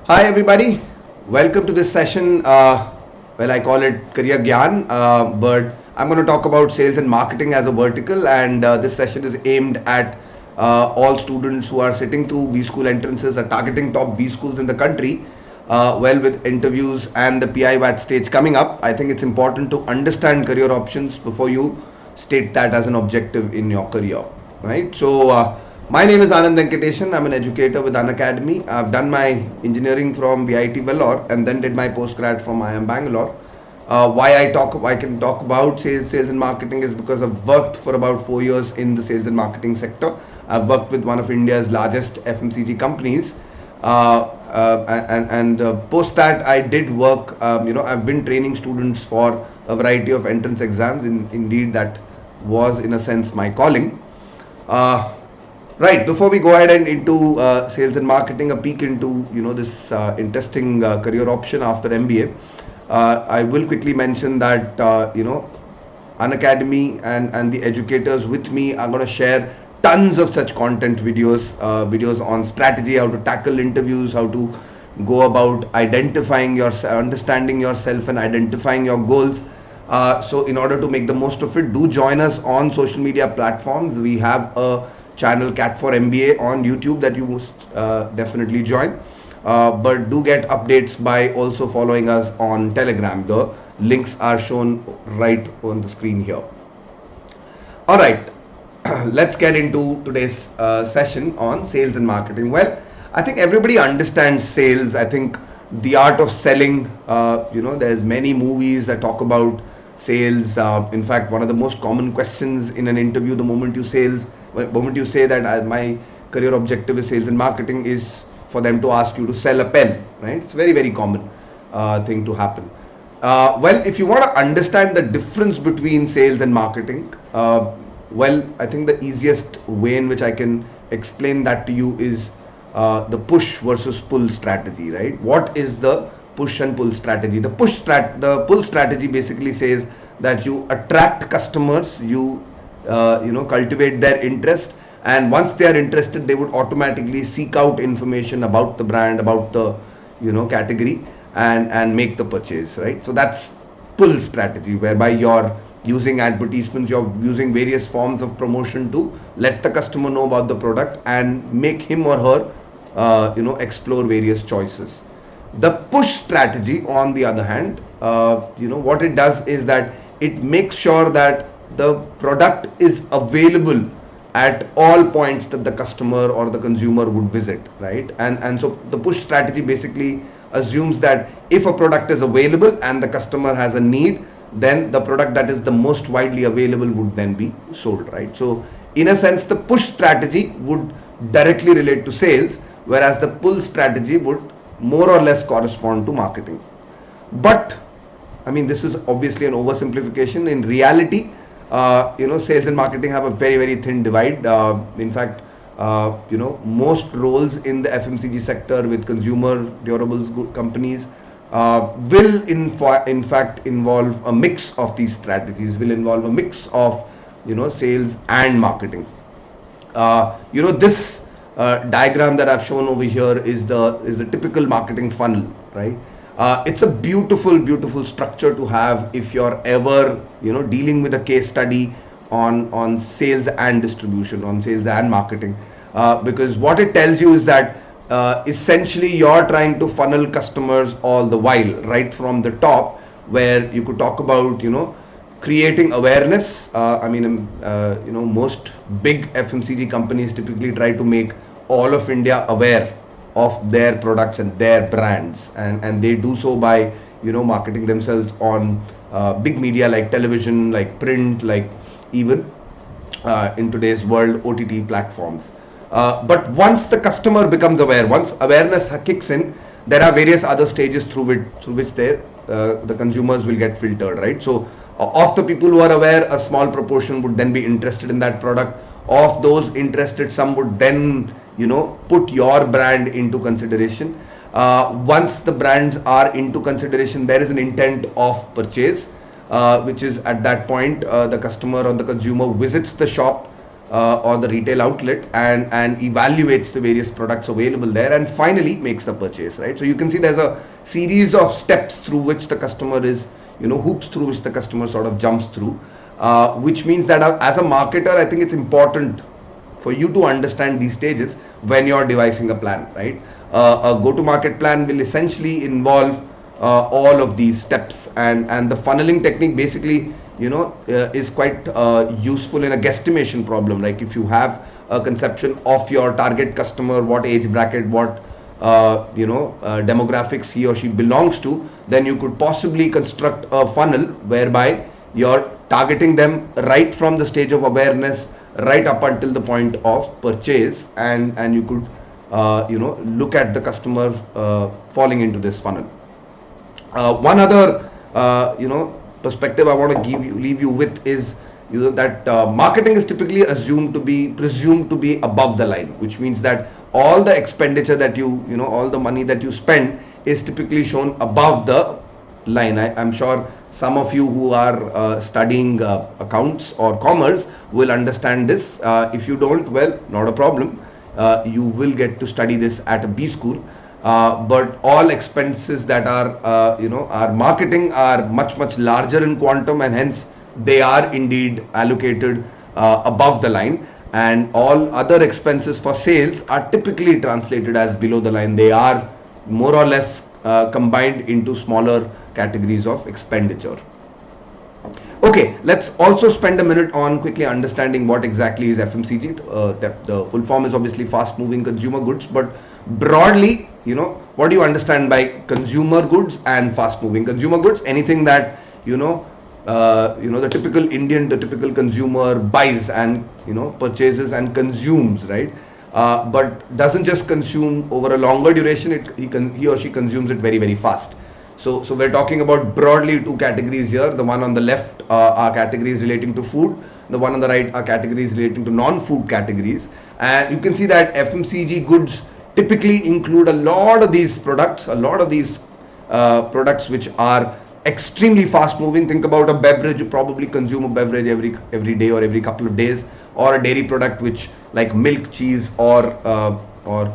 Hi everybody, welcome to this session. Well, I call it Career Gyan, but I'm going to talk about sales and marketing as a vertical, and this session is aimed at all students who are sitting through B school entrances, are targeting top B schools in the country. Well, with interviews and the PI/VAT stage coming up, I think it's important to understand career options before you state that as an objective in your career, right? My name is Anand Venkateshan. I'm an educator with Unacademy. I've done my engineering from VIT Vellore and then did my postgrad from IIM Bangalore. Why I can talk about sales and marketing is because I've worked for about 4 years in the sales and marketing sector. I've worked with one of India's largest FMCG companies. Post that, I did work. I've been training students for a variety of entrance exams. Indeed, that was in a sense my calling. Right. Before we go ahead and into sales and marketing, a peek into this interesting career option after MBA. I will quickly mention that Unacademy and the educators with me are going to share tons of such content videos on strategy, how to tackle interviews, how to go about identifying understanding yourself and identifying your goals. So in order to make the most of it, do join us on social media platforms. We have a channel Cat for MBA on YouTube that you must definitely join. But do get updates by also following us on Telegram. The links are shown right on the screen here. All right, let's get into today's session on sales and marketing. Well, I think everybody understands sales. I think the art of selling, there's many movies that talk about sales. In fact, one of the most common questions in an interview, the moment you say that my career objective is sales and marketing, is for them to ask you to sell a pen, right? It's very, very common thing to happen. Well, if you want to understand the difference between sales and marketing, I think the easiest way in which I can explain that to you is the push versus pull strategy, right? What is the push and pull strategy? The pull strategy basically says that you attract customers, you cultivate their interest, and once they are interested, they would automatically seek out information about the brand, about the category, and make the purchase, right? So that's pull strategy, whereby you're using advertisements, you're using various forms of promotion to let the customer know about the product and make him or her explore various choices. The push strategy, on the other hand, what it does is that it makes sure that the product is available at all points that the customer or the consumer would visit, right? And so the push strategy basically assumes that if a product is available and the customer has a need, then the product that is the most widely available would then be sold, right? So in a sense, the push strategy would directly relate to sales, whereas the pull strategy would more or less correspond to marketing. But I mean, this is obviously an oversimplification. In reality, sales and marketing have a very, very thin divide. In fact, most roles in the FMCG sector with consumer durables good companies will in fact involve a mix of these strategies, will involve a mix of sales and marketing. This diagram that I've shown over here is the typical marketing funnel, right? It's a beautiful structure to have if you're ever dealing with a case study on sales and distribution, on sales and marketing, because what it tells you is that essentially you're trying to funnel customers all the while, right from the top, where you could talk about creating awareness. Most big FMCG companies typically try to make all of India aware of their products and their brands, and they do so by marketing themselves on big media like television, like print, like even in today's world, OTT platforms. But once the customer becomes aware, once awareness kicks in, there are various other stages through which the consumers will get filtered, right? So of the people who are aware, a small proportion would then be interested in that product. Of those interested, some would then put your brand into consideration. Once the brands are into consideration, there is an intent of purchase, which is at that point the customer or the consumer visits the shop, or the retail outlet, and evaluates the various products available there, and finally makes the purchase, right? So you can see there's a series of steps through which the customer is, hoops through which the customer sort of jumps through, which means that as a marketer, I think it's important for you to understand these stages when you're devising a plan, right? A go-to-market plan will essentially involve all of these steps, and the funneling technique basically, is quite useful in a guesstimation problem. Like if you have a conception of your target customer, what age bracket, what demographics he or she belongs to, then you could possibly construct a funnel whereby you're targeting them right from the stage of awareness right up until the point of purchase, and you could look at the customer falling into this funnel. One other perspective I want to leave you with is that marketing is typically presumed to be above the line, which means that all the expenditure that all the money that you spend is typically shown above the line. I'm sure some of you who are studying accounts or commerce will understand this. If you don't, well, not a problem. You will get to study this at a B school. But all expenses that are marketing are much larger in quantum, and hence they are indeed allocated above the line, and all other expenses for sales are typically translated as below the line. They are more or less combined into smaller categories of expenditure. Okay, let's also spend a minute on quickly understanding what exactly is FMCG. The full form is obviously fast moving consumer goods, but broadly, what do you understand by consumer goods and fast moving consumer goods? Anything that the typical Indian, the typical consumer buys and purchases and consumes, right? But doesn't just consume over a longer duration. He or she consumes it very fast. So we're talking about broadly two categories here. The one on the left are categories relating to food. The one on the right are categories relating to non-food categories. And you can see that FMCG goods typically include a lot of these products, which are extremely fast moving. Think about a beverage. You probably consume a beverage every day or every couple of days, or a dairy product which like milk, cheese, or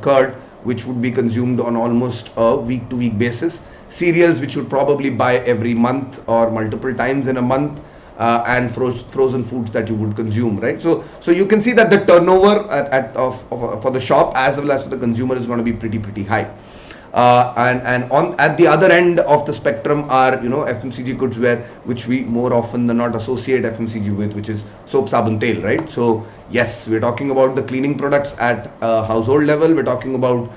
curd, which would be consumed on almost a week to week basis. Cereals, which you probably buy every month or multiple times in a month, and frozen foods that you would consume, right? So you can see that the turnover for the shop as well as for the consumer is going to be pretty high. And at the other end of the spectrum are FMCG goods which we more often than not associate FMCG with, which is soap, sabun, tel, right? So yes, we're talking about the cleaning products at household level. We're talking about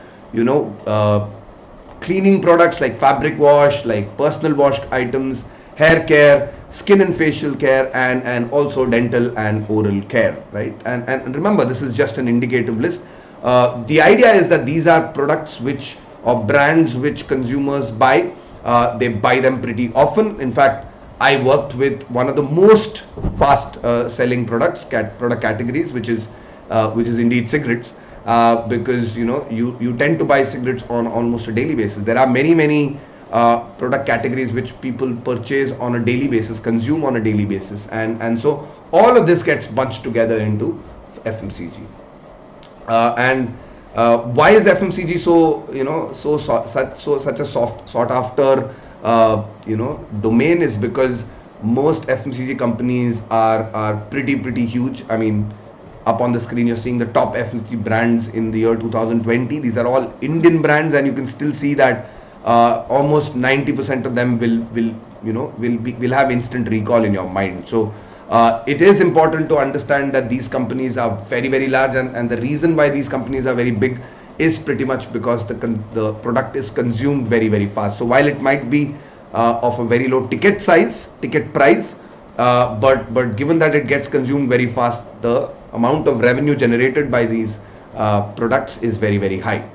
cleaning products like fabric wash, like personal washed items, hair care, skin and facial care, and also dental and oral care, right? And remember, this is just an indicative list. The idea is that these are products or brands which consumers buy. They buy them pretty often. In fact, I worked with one of the most fast selling product categories, which is indeed cigarettes. Because you tend to buy cigarettes on almost a daily basis. There are many product categories which people purchase on a daily basis, consume on a daily basis, and so all of this gets bunched together into FMCG. Why is FMCG such a sought after domain? Is because most FMCG companies are pretty huge. I mean, up on the screen you're seeing the top FMCG brands in the year 2020. These are all Indian brands, and you can still see that almost 90% of them will have instant recall in your mind. So it is important to understand that these companies are very large, and the reason why these companies are very big is pretty much because the product is consumed very fast. So while it might be of a very low ticket price, but given that it gets consumed very fast, the amount of revenue generated by these products is very high.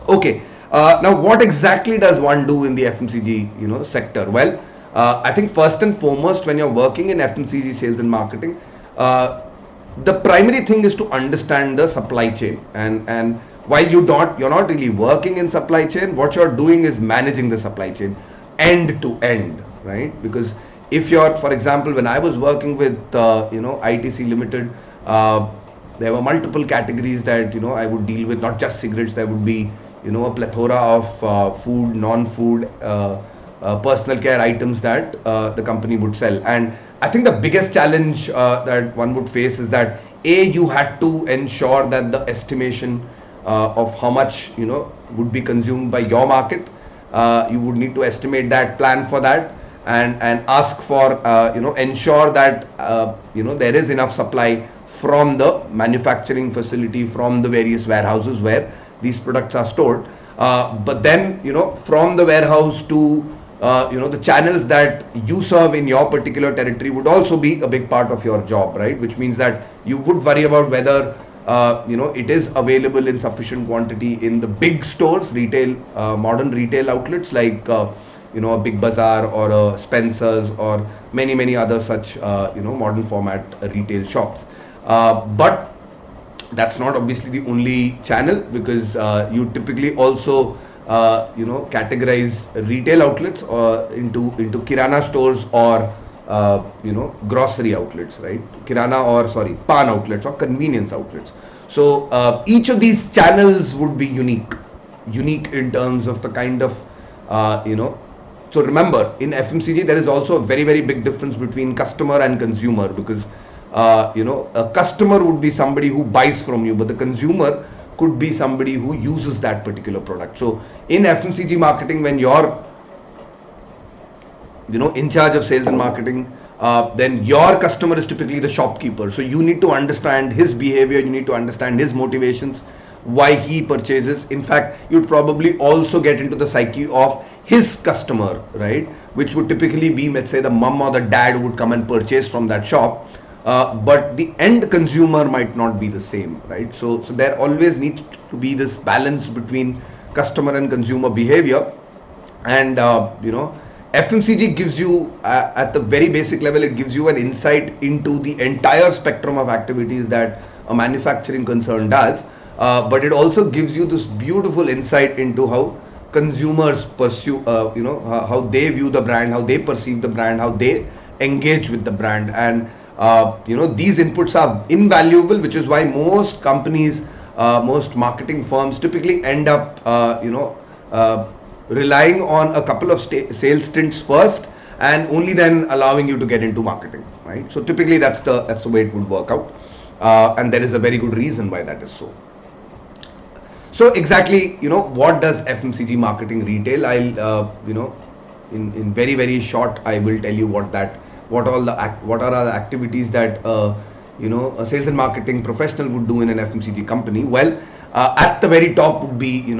Okay, now what exactly does one do in the FMCG sector? Well, I think first and foremost, when you're working in FMCG sales and marketing, the primary thing is to understand the supply chain, and while you're not really working in supply chain, what you're doing is managing the supply chain end to end, right? Because if you're, for example, when I was working with ITC Limited, Uh, there were multiple categories that I would deal with, not just cigarettes. There would be a plethora of food, non-food, personal care items that the company would sell. And I think the biggest challenge that one would face is that you had to ensure that the estimation of how much would be consumed by your market. You would need to estimate that, plan for that, and ask for ensure that there is enough supply from the manufacturing facility, from the various warehouses where these products are stored. But then from the warehouse to the channels that you serve in your particular territory would also be a big part of your job, right? Which means that you would worry about whether it is available in sufficient quantity in the big stores, retail, modern retail outlets like a Big Bazaar or a Spencer's or many other such modern format retail shops. But that's not obviously the only channel, because you typically also categorize retail outlets into kirana stores or grocery outlets, right? Pan outlets or convenience outlets. So each of these channels would be unique in terms of the kind of so remember, in FMCG there is also a very big difference between customer and consumer, because a customer would be somebody who buys from you, but the consumer could be somebody who uses that particular product. So in FMCG marketing, when you're in charge of sales and marketing, then your customer is typically the shopkeeper. So you need to understand his behavior, you need to understand his motivations, why he purchases. In fact, you'd probably also get into the psyche of his customer, right? Which would typically be, let's say, the mom or the dad who would come and purchase from that shop. But the end consumer might not be the same, right? So there always needs to be this balance between customer and consumer behavior. And FMCG gives you, at the very basic level, it gives you an insight into the entire spectrum of activities that a manufacturing concern does. But it also gives you this beautiful insight into how consumers pursue, how they view the brand, how they perceive the brand, how they engage with the brand. And these inputs are invaluable, which is why most companies, most marketing firms typically end up relying on a couple of sales stints first, and only then allowing you to get into marketing, right? So typically that's the way it would work out, and there is a very good reason why that is so. So exactly, what does FMCG marketing retail? I'll in very short, I will tell you what are the activities that a sales and marketing professional would do in an FMCG company. Well, at the very top would be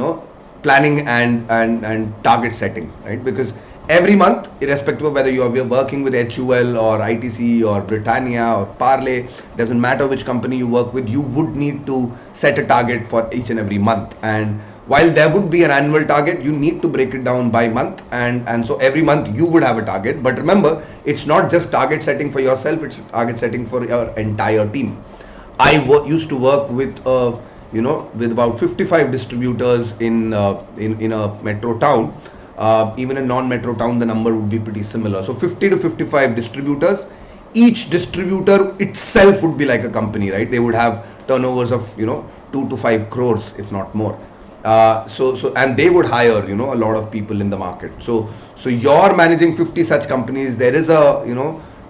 planning and target setting, right? Because every month, irrespective of whether you are working with HUL or ITC or Britannia or Parle, doesn't matter which company you work with, you would need to set a target for each and every month. And while there would be an annual target, you need to break it down by month, and so every month you would have a target. But remember, it's not just target setting for yourself, it's target setting for your entire team. I used to work with with about 55 distributors in a metro town. Even in non-metro town, the number would be pretty similar. So 50 to 55 distributors. Each distributor itself would be like a company, right? They would have turnovers of 2 to 5 crores, if not more. And they would hire a lot of people in the market. So you're managing 50 such companies. There is a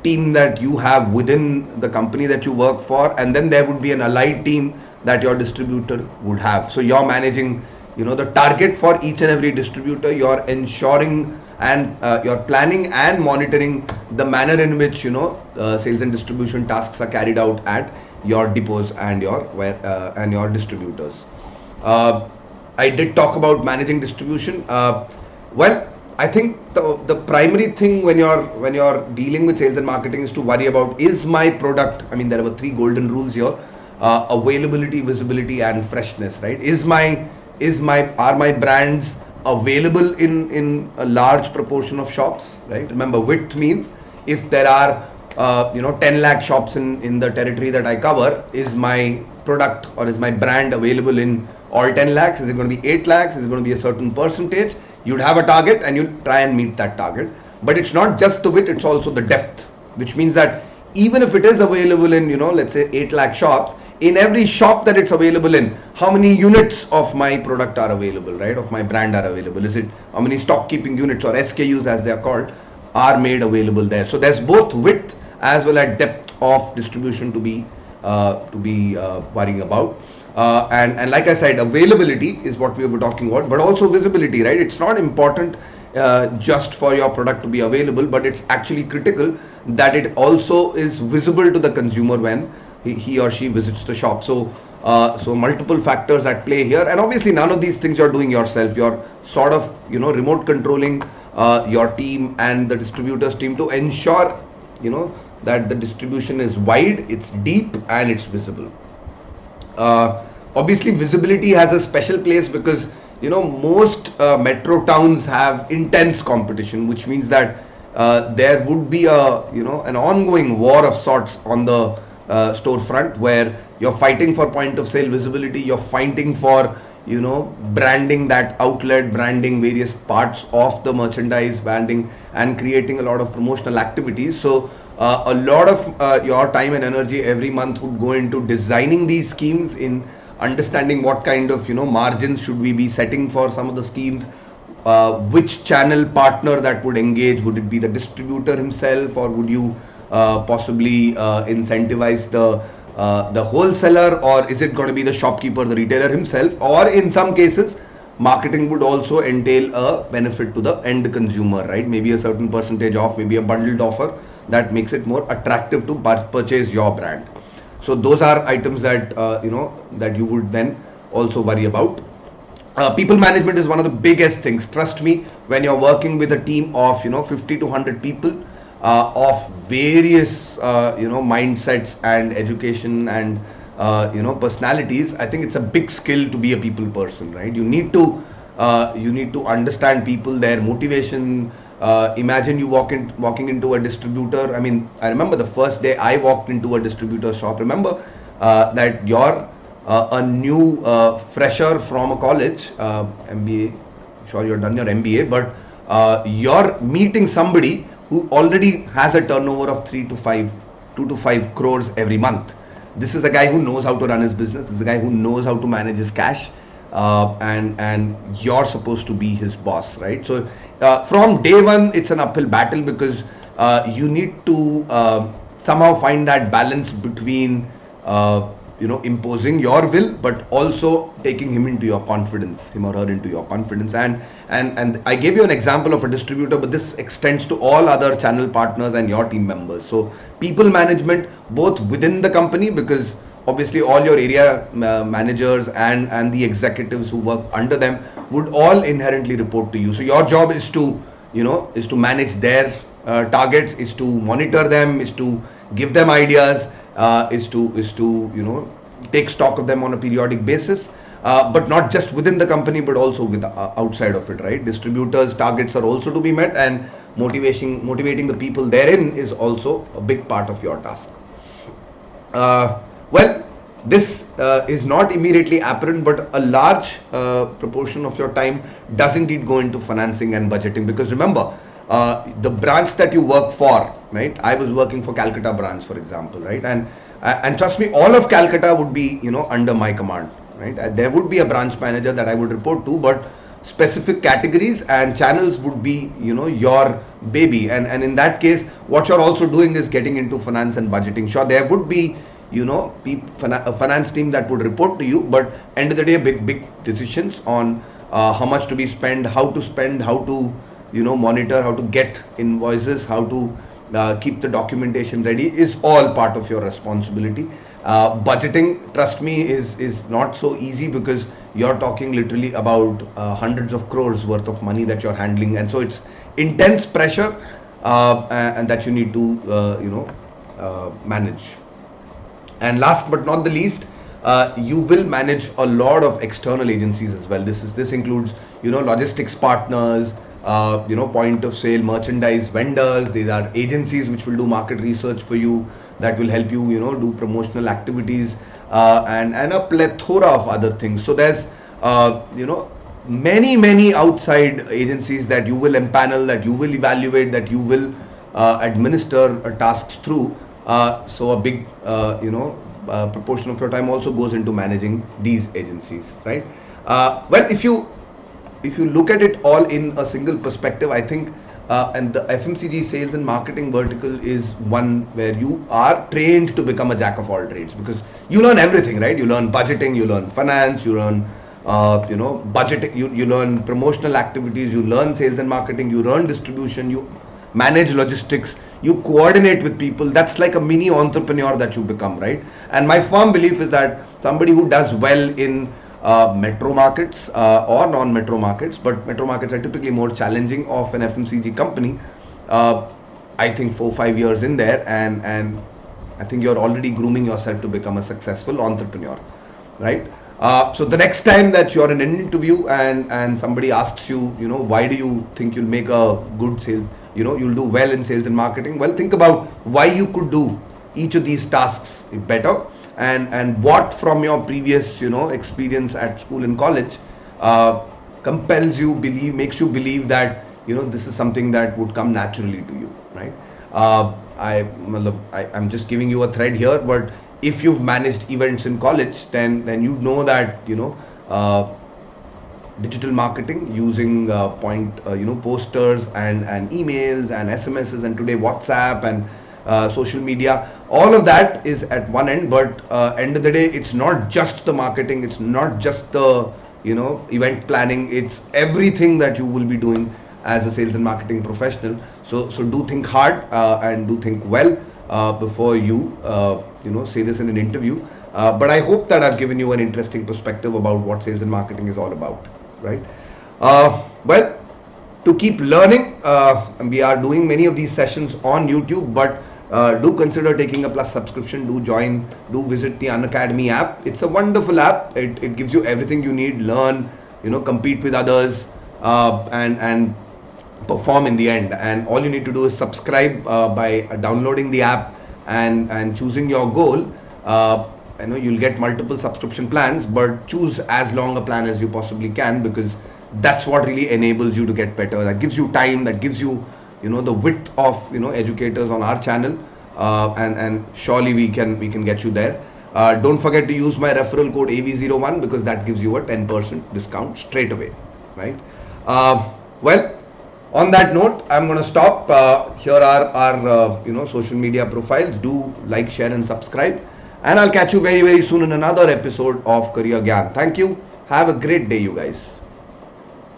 team that you have within the company that you work for, and then there would be an allied team that your distributor would have. So you're managing the target for each and every distributor. You're ensuring and you're planning and monitoring the manner in which sales and distribution tasks are carried out at your depots and your distributors. I did talk about managing distribution. Well, I think the primary thing when you're dealing with sales and marketing is to worry about, is my product, I mean, there were 3 golden rules here: availability, visibility, and freshness, right? Are my brands available in a large proportion of shops, right? Remember, width means if there are 10 lakh shops in the territory that I cover, is my product or is my brand available in all 10 lakhs? Is it going to be 8 lakhs? Is it going to be a certain percentage? You'd have a target and you'll try and meet that target. But it's not just the width, it's also the depth, which means that even if it is available in, let's say 8 lakh shops, in every shop that it's available in, how many units of my product are available, right? Of my brand are available? Is it how many stock keeping units, or SKUs as they are called, are made available there? So there's both width as well as depth of distribution to be worrying about. And like I said, availability is what we were talking about, but also visibility, right? It's not important just for your product to be available, but it's actually critical that it also is visible to the consumer when he or she visits the shop. So multiple factors at play here, and obviously none of these things you're doing yourself. You're sort of remote controlling your team and the distributors team to ensure that the distribution is wide, it's deep, and it's visible. Obviously visibility has a special place because most metro towns have intense competition, which means that there would be an ongoing war of sorts on the storefront, where you're fighting for point of sale visibility, you're fighting for branding that outlet, branding various parts of the merchandise, branding, and creating a lot of promotional activities. So a lot of your time and energy every month would go into designing these schemes, in understanding what kind of margins should we be setting for some of the schemes, which channel partner that would engage. Would it be the distributor himself, or would you possibly incentivize the wholesaler, or is it going to be the shopkeeper, the retailer himself? Or in some cases, marketing would also entail a benefit to the end consumer, right? Maybe a certain percentage off, maybe a bundled offer that makes it more attractive to purchase your brand. So those are items that that you would then also worry about. People management is one of the biggest things. Trust me, when you're working with a team of 50 to 100 people of various mindsets and education and personalities, I think it's a big skill to be a people person, right? You need to understand people, their motivation. Imagine you walking into a distributor. I mean, I remember the first day I walked into a distributor shop. Remember that you're a new fresher from a college, MBA. Sure, you're done your MBA, but you're meeting somebody who already has a turnover of 2 to 5 crores every month. This is a guy who knows how to run his business. This is a guy who knows how to manage his cash, and you're supposed to be his boss, right? So from day one, it's an uphill battle, because you need to somehow find that balance between imposing your will, but also taking him or her into your confidence. And I gave you an example of a distributor, but this extends to all other channel partners and your team members. So people management, both within the company, because obviously all your area managers and the executives who work under them would all inherently report to you. So your job is to manage their targets, is to monitor them, is to give them ideas, is to take stock of them on a periodic basis, but not just within the company, but also with outside of it, right? Distributors' targets are also to be met, and motivating the people therein is also a big part of your task. Well, this is not immediately apparent, but a large proportion of your time does indeed go into financing and budgeting, because remember, the branch that you work for, right? I was working for Calcutta branch, for example, right? And trust me, all of Calcutta would be under my command, right? There would be a branch manager that I would report to, but specific categories and channels would be your baby. And in that case, what you're also doing is getting into finance and budgeting. Sure, there would be a finance team that would report to you, but end of the day, big decisions on how much to be spent, how to monitor, how to get invoices, how to keep the documentation ready, is all part of your responsibility. Budgeting, trust me, is not so easy, because you're talking literally about hundreds of crores worth of money that you're handling, and so it's intense pressure, and that you need to manage. And last but not the least, you will manage a lot of external agencies as well. This includes logistics partners, point of sale merchandise vendors. These are agencies which will do market research for you, that will help you do promotional activities, and a plethora of other things. So there's many outside agencies that you will empanel, that you will evaluate, that you will administer tasks through, So a big proportion of your time also goes into managing these agencies, right? Well, if you look at it all in a single perspective, I think, and the FMCG sales and marketing vertical is one where you are trained to become a jack of all trades, because you learn everything, right? You learn budgeting, you learn finance, you learn budgeting, you learn promotional activities, you learn sales and marketing, you learn distribution, you manage logistics, you coordinate with people. That's like a mini entrepreneur that you become, right? And my firm belief is that somebody who does well in metro markets or non-metro markets, but metro markets are typically more challenging of an FMCG company. I think 4-5 years in there, and I think you're already grooming yourself to become a successful entrepreneur, right? So the next time that you're in an interview and somebody asks you, why do you think you'll make a good sales, you'll do well in sales and marketing? Well, think about why you could do each of these tasks better, and what from your previous, experience at school and college compels you, makes you believe that, this is something that would come naturally to you, right? I'm just giving you a thread here, but if you've managed events in college, then you know that digital marketing using posters and emails and SMSs, and today WhatsApp and social media, all of that is at one end. But end of the day, it's not just the marketing, it's not just the event planning, it's everything that you will be doing as a sales and marketing professional. So do think hard and do think well before you say this in an interview. But I hope that I've given you an interesting perspective about what sales and marketing is all about, right? Well, to keep learning, we are doing many of these sessions on YouTube, but do consider taking a Plus subscription. Do visit the Unacademy app. It's a wonderful app. It gives you everything you need. Learn, compete with others, and perform in the end. And all you need to do is subscribe by downloading the app and choosing your goal. You'll get multiple subscription plans, but choose as long a plan as you possibly can, because that's what really enables you to get better. That gives you time, that gives you the width of educators on our channel, and surely we can get you there. Don't forget to use my referral code AV01, because that gives you a 10% discount straight away, right? Well, on that note, I'm going to stop. Here are our social media profiles. Do like, share and subscribe, and I'll catch you very, very soon in another episode of Career Gyan. Thank you. Have a great day, you guys.